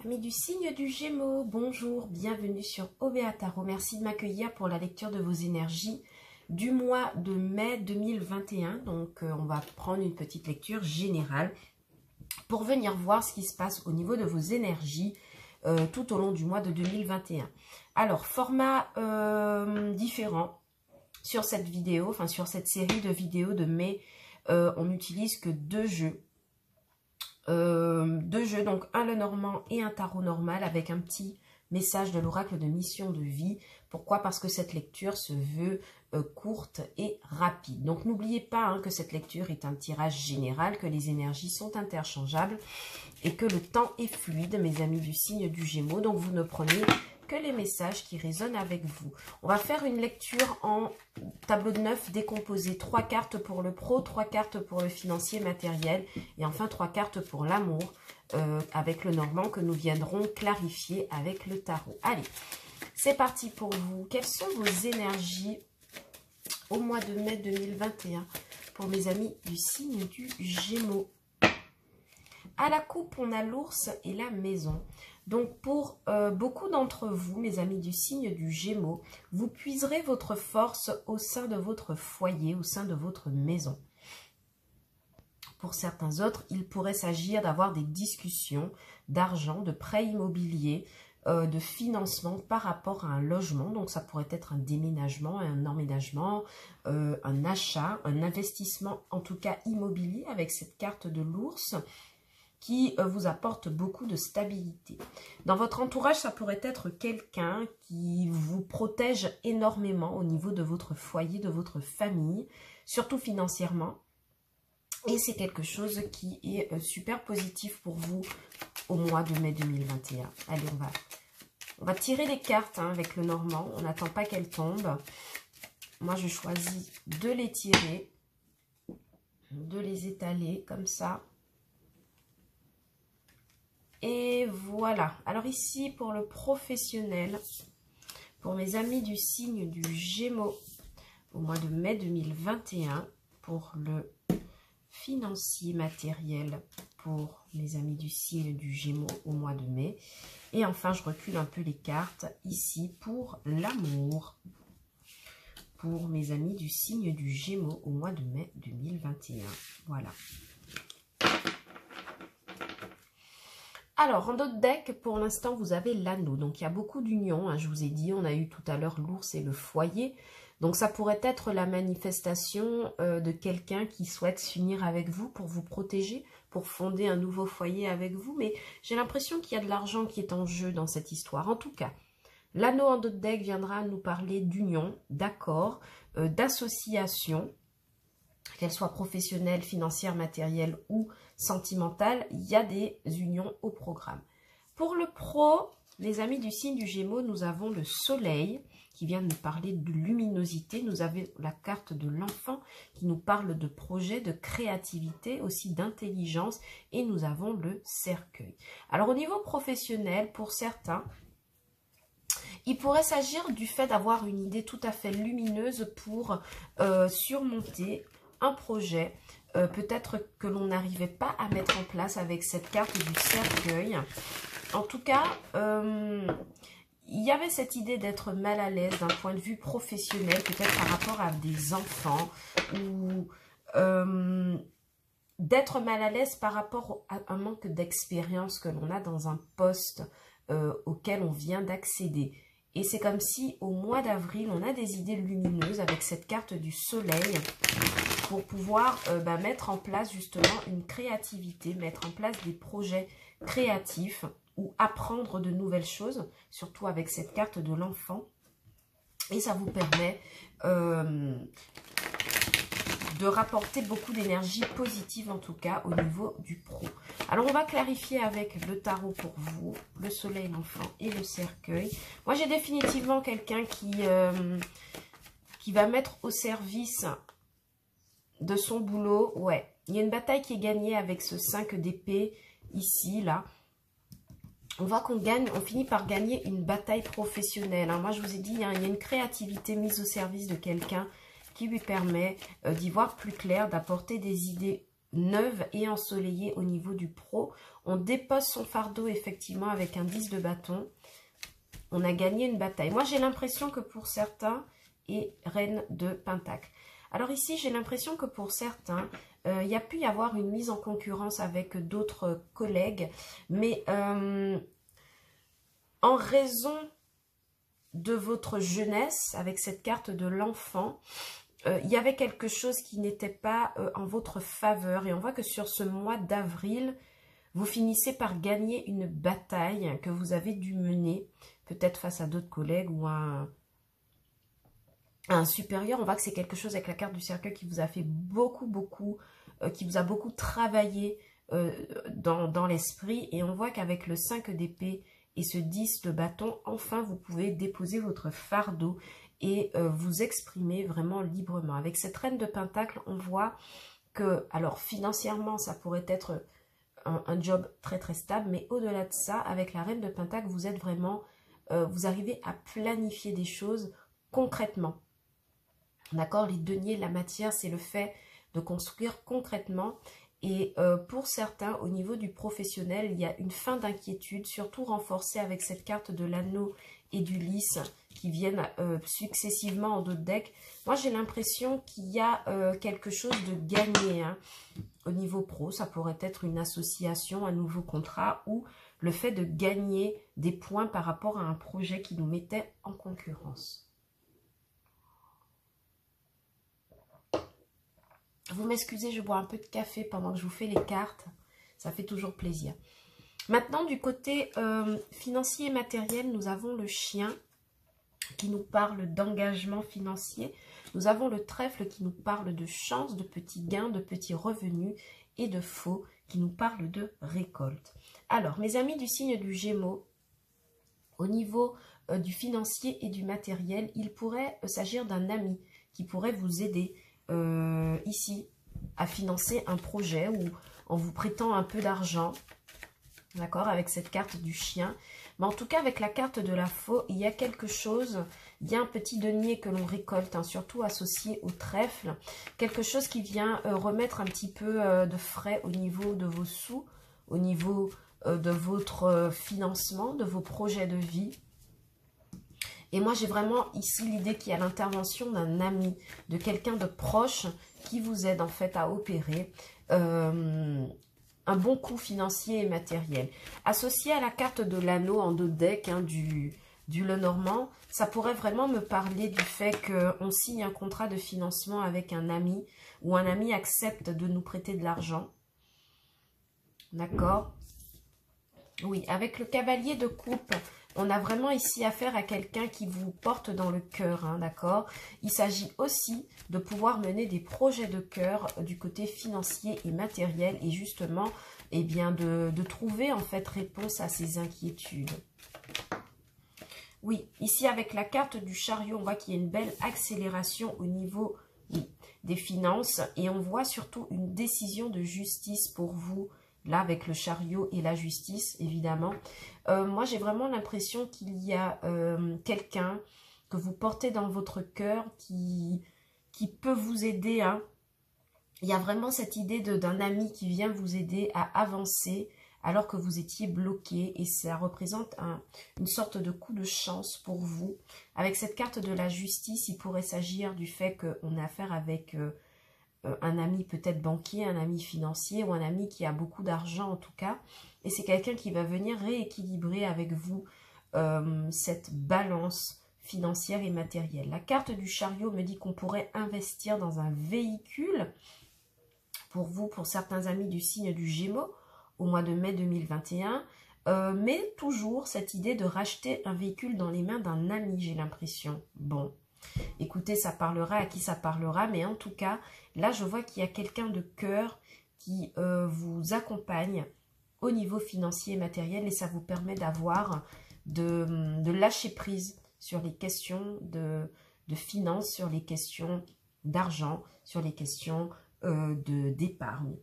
Amis du signe du Gémeaux, bonjour, bienvenue sur OBA Tarot. Merci de m'accueillir pour la lecture de vos énergies du mois de mai 2021. Donc, on va prendre une petite lecture générale pour venir voir ce qui se passe au niveau de vos énergies tout au long du mois de 2021. Alors, format différent sur cette vidéo, enfin sur cette série de vidéos de mai, on n'utilise que deux jeux. Donc un Lenormand et un tarot normal avec un petit message de l'oracle de mission de vie. Pourquoi? Parce que cette lecture se veut courte et rapide. Donc n'oubliez pas que cette lecture est un tirage général, que les énergies sont interchangeables et que le temps est fluide, mes amis du signe du Gémeaux. Donc vous ne prenez que les messages qui résonnent avec vous. On va faire une lecture en tableau de 9 décomposé. 3 cartes pour le pro, 3 cartes pour le financier matériel et enfin 3 cartes pour l'amour avec le Normand que nous viendrons clarifier avec le tarot. Allez, c'est parti pour vous. Quelles sont vos énergies au mois de mai 2021 pour mes amis du signe du Gémeaux? À la coupe, on a l'ours et la maison. Donc, pour beaucoup d'entre vous, mes amis du signe du Gémeaux, vous puiserez votre force au sein de votre foyer, au sein de votre maison. Pour certains autres, il pourrait s'agir d'avoir des discussions d'argent, de prêts immobiliers, de financement par rapport à un logement. Donc, ça pourrait être un déménagement, un emménagement, un achat, un investissement, en tout cas immobilier avec cette carte de l'ours, qui vous apporte beaucoup de stabilité. Dans votre entourage, ça pourrait être quelqu'un qui vous protège énormément au niveau de votre foyer, de votre famille, surtout financièrement. Et c'est quelque chose qui est super positif pour vous au mois de mai 2021. Allez, on va tirer les cartes avec le Normand. On n'attend pas qu'elles tombent. Moi, je choisis de les tirer, de les étaler comme ça. Et voilà. Alors ici, pour le professionnel, pour mes amis du signe du Gémeaux, au mois de mai 2021, pour le financier matériel, pour mes amis du signe du Gémeaux au mois de mai. Et enfin, je recule un peu les cartes ici pour l'amour, pour mes amis du signe du Gémeaux au mois de mai 2021. Voilà. Alors, en d'autres decks, pour l'instant, vous avez l'anneau. Donc, il y a beaucoup d'unions. Je vous ai dit, on a eu tout à l'heure l'ours et le foyer. Donc, ça pourrait être la manifestation de quelqu'un qui souhaite s'unir avec vous pour vous protéger, pour fonder un nouveau foyer avec vous. Mais j'ai l'impression qu'il y a de l'argent qui est en jeu dans cette histoire. En tout cas, l'anneau en d'autres decks viendra nous parler d'union, d'accord, d'association, qu'elle soit professionnelle, financière, matérielle ou sentimentale, il y a des unions au programme. Pour le pro, les amis du signe du Gémeaux, nous avons le soleil qui vient nous parler de luminosité. Nous avons la carte de l'enfant qui nous parle de projet, de créativité, aussi d'intelligence. Et nous avons le cercueil. Alors au niveau professionnel, pour certains, il pourrait s'agir du fait d'avoir une idée tout à fait lumineuse pour surmonter un projet, peut-être que l'on n'arrivait pas à mettre en place avec cette carte du cercueil. En tout cas, il y avait cette idée d'être mal à l'aise d'un point de vue professionnel, peut-être par rapport à des enfants, ou d'être mal à l'aise par rapport à un manque d'expérience que l'on a dans un poste auquel on vient d'accéder. Et c'est comme si au mois d'avril, on a des idées lumineuses avec cette carte du soleil pour pouvoir mettre en place justement une créativité, mettre en place des projets créatifs ou apprendre de nouvelles choses, surtout avec cette carte de l'enfant. Et ça vous permet de rapporter beaucoup d'énergie positive, en tout cas au niveau du pro. Alors on va clarifier avec le tarot pour vous, le soleil, l'enfant et le cercueil. Moi j'ai définitivement quelqu'un qui va mettre au service de son boulot. Ouais, il y a une bataille qui est gagnée avec ce 5 d'épée ici, là. On voit qu'on gagne, on finit par gagner une bataille professionnelle. Moi je vous ai dit, il y a une créativité mise au service de quelqu'un qui lui permet d'y voir plus clair, d'apporter des idées neuve et ensoleillée au niveau du pro. On dépose son fardeau effectivement avec un 10 de bâton. On a gagné une bataille. Moi, j'ai l'impression que pour certains, et reine de pentacle. Alors ici, j'ai l'impression que pour certains, il y a pu y avoir une mise en concurrence avec d'autres collègues, mais en raison de votre jeunesse, avec cette carte de l'enfant, il y avait quelque chose qui n'était pas en votre faveur. Et on voit que sur ce mois d'avril, vous finissez par gagner une bataille que vous avez dû mener, peut-être face à d'autres collègues ou à un supérieur. On voit que c'est quelque chose avec la carte du cercueil qui vous a fait beaucoup, qui vous a beaucoup travaillé dans l'esprit. Et on voit qu'avec le 5 d'épée et ce 10 de bâton, enfin vous pouvez déposer votre fardeau et vous exprimer vraiment librement. Avec cette reine de pentacle, on voit que, alors financièrement, ça pourrait être un job très stable, mais au-delà de ça, avec la reine de pentacle, vous êtes vraiment, vous arrivez à planifier des choses concrètement. D'accord, les deniers, la matière, c'est le fait de construire concrètement. Et pour certains, au niveau du professionnel, il y a une fin d'inquiétude, surtout renforcée avec cette carte de l'anneau et du lys qui viennent successivement en dos de deck. Moi, j'ai l'impression qu'il y a quelque chose de gagné hein, au niveau pro. Ça pourrait être une association, un nouveau contrat ou le fait de gagner des points par rapport à un projet qui nous mettait en concurrence. Vous m'excusez, je bois un peu de café pendant que je vous fais les cartes. Ça fait toujours plaisir. Maintenant, du côté financier et matériel, nous avons le chien qui nous parle d'engagement financier. Nous avons le trèfle qui nous parle de chance, de petits gains, de petits revenus et de faux qui nous parle de récolte. Alors, mes amis du signe du Gémeaux, au niveau du financier et du matériel, il pourrait s'agir d'un ami qui pourrait vous aider ici à financer un projet ou en vous prêtant un peu d'argent, d'accord, avec cette carte du chien. Mais en tout cas, avec la carte de la faux, il y a quelque chose, il y a un petit denier que l'on récolte, hein, surtout associé au trèfle, quelque chose qui vient remettre un petit peu de frais au niveau de vos sous, au niveau de votre financement, de vos projets de vie. Et moi, j'ai vraiment ici l'idée qu'il y a l'intervention d'un ami, de quelqu'un de proche qui vous aide en fait à opérer un bon coup financier et matériel. Associé à la carte de l'anneau en dos de deck hein, du Lenormand, ça pourrait vraiment me parler du fait qu'on signe un contrat de financement avec un ami ou un ami accepte de nous prêter de l'argent. D'accord? Oui, avec le cavalier de coupe, on a vraiment ici affaire à quelqu'un qui vous porte dans le cœur, hein, d'accord? Il s'agit aussi de pouvoir mener des projets de cœur du côté financier et matériel et justement, eh bien, de trouver en fait réponse à ces inquiétudes. Oui, ici avec la carte du chariot, on voit qu'il y a une belle accélération au niveau des finances et on voit surtout une décision de justice pour vous. Là, avec le chariot et la justice, évidemment. Moi, j'ai vraiment l'impression qu'il y a quelqu'un que vous portez dans votre cœur qui peut vous aider. Hein. Il y a vraiment cette idée d'un ami qui vient vous aider à avancer alors que vous étiez bloqué. Et ça représente une sorte de coup de chance pour vous. Avec cette carte de la justice, il pourrait s'agir du fait qu'on a affaire avec... un ami peut-être banquier, un ami financier ou un ami qui a beaucoup d'argent en tout cas. Et c'est quelqu'un qui va venir rééquilibrer avec vous cette balance financière et matérielle. La carte du chariot me dit qu'on pourrait investir dans un véhicule pour vous, pour certains amis du signe du Gémeaux au mois de mai 2021. Mais toujours cette idée de racheter un véhicule dans les mains d'un ami, j'ai l'impression. Bon. Écoutez, ça parlera à qui ça parlera, mais en tout cas, là, je vois qu'il y a quelqu'un de cœur qui vous accompagne au niveau financier et matériel et ça vous permet d'avoir, de lâcher prise sur les questions de finances, sur les questions d'argent, sur les questions d'épargne.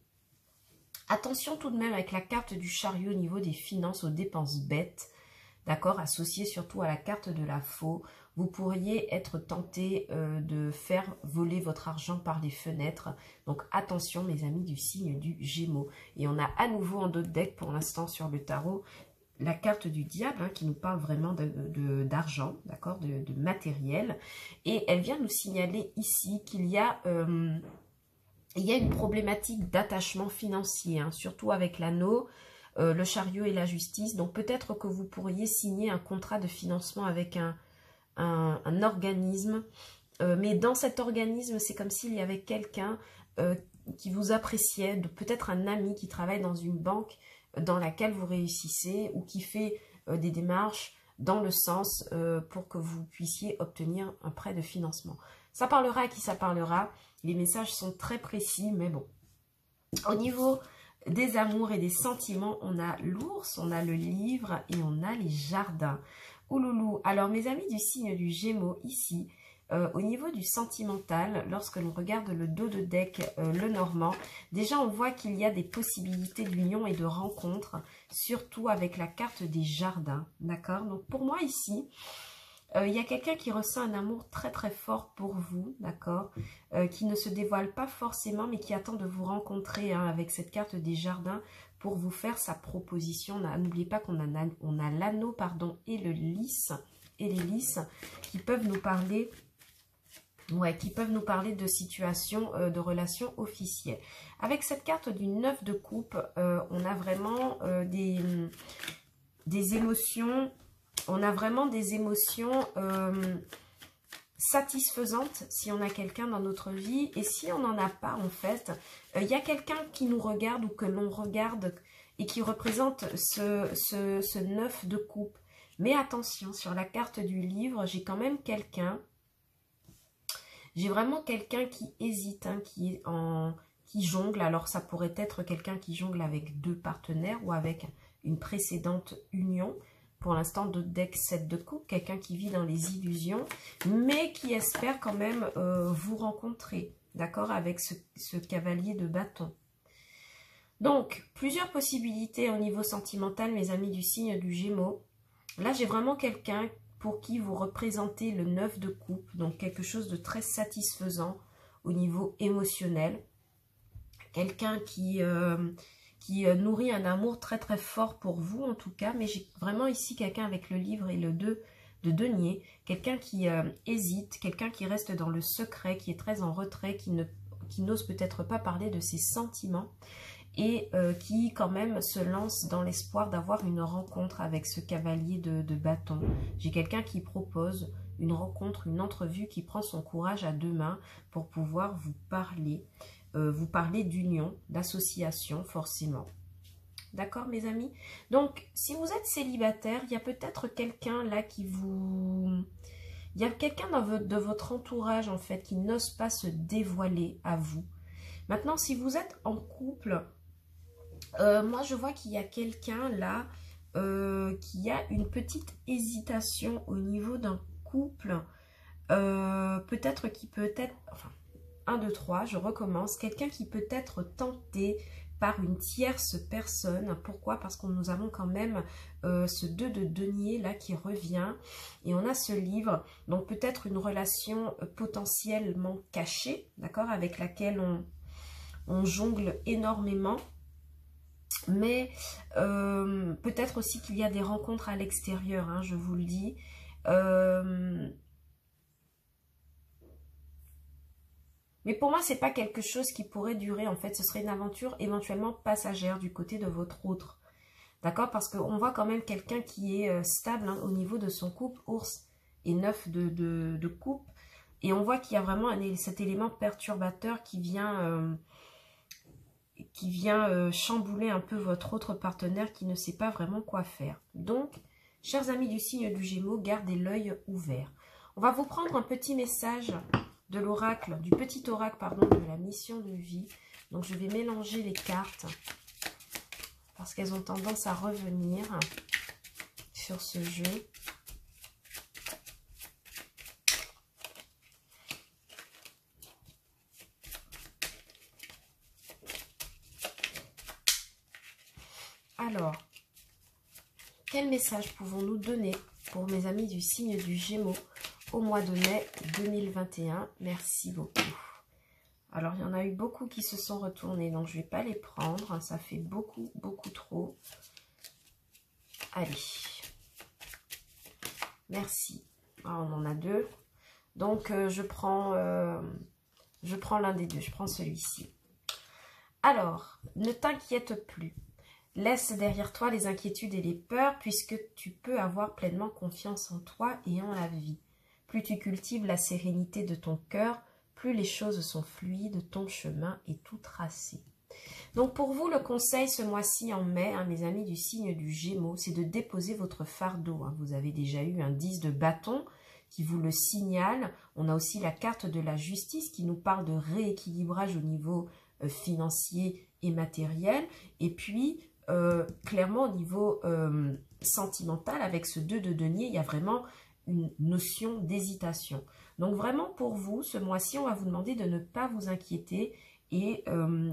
Attention tout de même avec la carte du chariot au niveau des finances, aux dépenses bêtes. d'accord, associé surtout à la carte de la faux. Vous pourriez être tenté de faire voler votre argent par les fenêtres. Donc attention mes amis du signe du Gémeaux. Et on a à nouveau en d'autres decks pour l'instant sur le tarot la carte du diable, hein, qui nous parle vraiment d'argent, d'accord, de matériel. Et elle vient nous signaler ici qu'il y a une problématique d'attachement financier, hein, surtout avec l'anneau, le chariot et la justice. Donc peut-être que vous pourriez signer un contrat de financement avec un organisme. Mais dans cet organisme, c'est comme s'il y avait quelqu'un qui vous appréciait, peut-être un ami qui travaille dans une banque dans laquelle vous réussissez ou qui fait des démarches dans le sens pour que vous puissiez obtenir un prêt de financement. Ça parlera à qui ça parlera. Les messages sont très précis, mais bon. Au niveau des amours et des sentiments, on a l'ours, on a le livre et on a les jardins. Ouloulou. Alors, mes amis du signe du Gémeaux, ici, au niveau du sentimental, lorsque l'on regarde le dos de deck, le normand, déjà on voit qu'il y a des possibilités d'union et de rencontres, surtout avec la carte des jardins, d'accord? Donc pour moi ici, il y a quelqu'un qui ressent un amour très très fort pour vous, d'accord, qui ne se dévoile pas forcément, mais qui attend de vous rencontrer hein, avec cette carte des jardins pour vous faire sa proposition. N'oubliez pas qu'on a l'anneau, pardon, et le lys, et les lys, qui peuvent nous parler... Ouais, qui peuvent nous parler de situations, de relations officielles. Avec cette carte du 9 de coupe, on a vraiment des émotions, on a vraiment des émotions satisfaisantes si on a quelqu'un dans notre vie. Et si on n'en a pas, en fait, il y a quelqu'un qui nous regarde ou que l'on regarde et qui représente ce 9 de coupe. Mais attention, sur la carte du livre, j'ai quand même quelqu'un... J'ai vraiment quelqu'un qui hésite, hein, qui jongle. Alors, ça pourrait être quelqu'un qui jongle avec deux partenaires ou avec une précédente union. Pour l'instant, de deck 7 de coupe. Quelqu'un qui vit dans les illusions, mais qui espère quand même vous rencontrer. D'accord? Avec ce cavalier de bâton. Donc, plusieurs possibilités au niveau sentimental, mes amis du signe du Gémeaux. Là, j'ai vraiment quelqu'un pour qui vous représentez le 9 de coupe, donc quelque chose de très satisfaisant au niveau émotionnel. Quelqu'un qui nourrit un amour très très fort pour vous en tout cas, mais j'ai vraiment ici quelqu'un avec le livre et le 2 de denier, quelqu'un qui hésite, quelqu'un qui reste dans le secret, qui est très en retrait, qui n'ose peut-être pas parler de ses sentiments, et qui quand même se lance dans l'espoir d'avoir une rencontre avec ce cavalier de bâton. J'ai quelqu'un qui propose une rencontre, une entrevue, qui prend son courage à deux mains pour pouvoir vous parler d'union, d'association forcément. D'accord mes amis? Donc si vous êtes célibataire, il y a peut-être quelqu'un là qui vous... Il y a quelqu'un de votre entourage en fait qui n'ose pas se dévoiler à vous. Maintenant si vous êtes en couple... moi, je vois qu'il y a quelqu'un là qui a une petite hésitation au niveau d'un couple. Peut-être qui peut être... Enfin, 1, 2, 3, je recommence. Quelqu'un qui peut être tenté par une tierce personne. Pourquoi? Parce que nous avons quand même ce 2 de denier là qui revient. Et on a ce livre. Donc peut-être une relation potentiellement cachée, d'accord, avec laquelle on jongle énormément. Mais peut-être aussi qu'il y a des rencontres à l'extérieur, hein, je vous le dis. Mais pour moi, c'est pas quelque chose qui pourrait durer. En fait, ce serait une aventure éventuellement passagère du côté de votre autre. D'accord? Parce qu'on voit quand même quelqu'un qui est stable hein, au niveau de son couple, ours et 9 de coupe. Et on voit qu'il y a vraiment cet élément perturbateur qui vient chambouler un peu votre autre partenaire qui ne sait pas vraiment quoi faire. Donc, chers amis du signe du Gémeaux, gardez l'œil ouvert. On va vous prendre un petit message de l'oracle, du petit oracle, pardon, de la mission de vie. Donc, je vais mélanger les cartes parce qu'elles ont tendance à revenir sur ce jeu. Alors, quel message pouvons-nous donner pour mes amis du signe du Gémeaux au mois de mai 2021? Merci beaucoup. Alors, il y en a eu beaucoup qui se sont retournés, donc je ne vais pas les prendre. Ça fait beaucoup, beaucoup trop. Allez. Merci. Ah, on en a deux. Donc, je prends l'un des deux. Je prends celui-ci. Alors, ne t'inquiète plus. Laisse derrière toi les inquiétudes et les peurs puisque tu peux avoir pleinement confiance en toi et en la vie. Plus tu cultives la sérénité de ton cœur, plus les choses sont fluides, ton chemin est tout tracé. Donc pour vous, le conseil ce mois-ci en mai, mes amis du signe du Gémeaux, c'est de déposer votre fardeau. Vous avez déjà eu un 10 de bâton qui vous le signale. On a aussi la carte de la justice qui nous parle de rééquilibrage au niveau financier et matériel. Et puis, clairement, au niveau sentimental, avec ce 2 de denier, il y a vraiment une notion d'hésitation. Donc vraiment, pour vous, ce mois-ci, on va vous demander de ne pas vous inquiéter et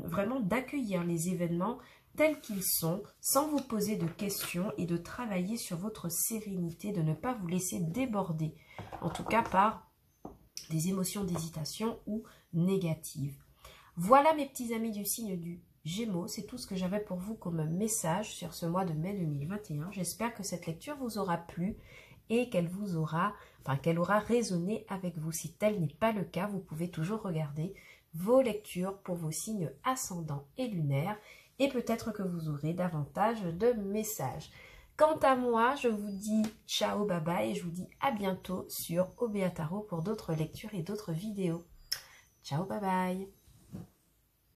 vraiment d'accueillir les événements tels qu'ils sont, sans vous poser de questions et de travailler sur votre sérénité, de ne pas vous laisser déborder, en tout cas par des émotions d'hésitation ou négatives. Voilà mes petits amis du signe du Gémeaux, c'est tout ce que j'avais pour vous comme message sur ce mois de mai 2021. J'espère que cette lecture vous aura plu et qu'elle aura résonné avec vous. Si tel n'est pas le cas, vous pouvez toujours regarder vos lectures pour vos signes ascendants et lunaires et peut-être que vous aurez davantage de messages. Quant à moi, je vous dis ciao, bye bye et je vous dis à bientôt sur OBA Tarot pour d'autres lectures et d'autres vidéos. Ciao, bye bye.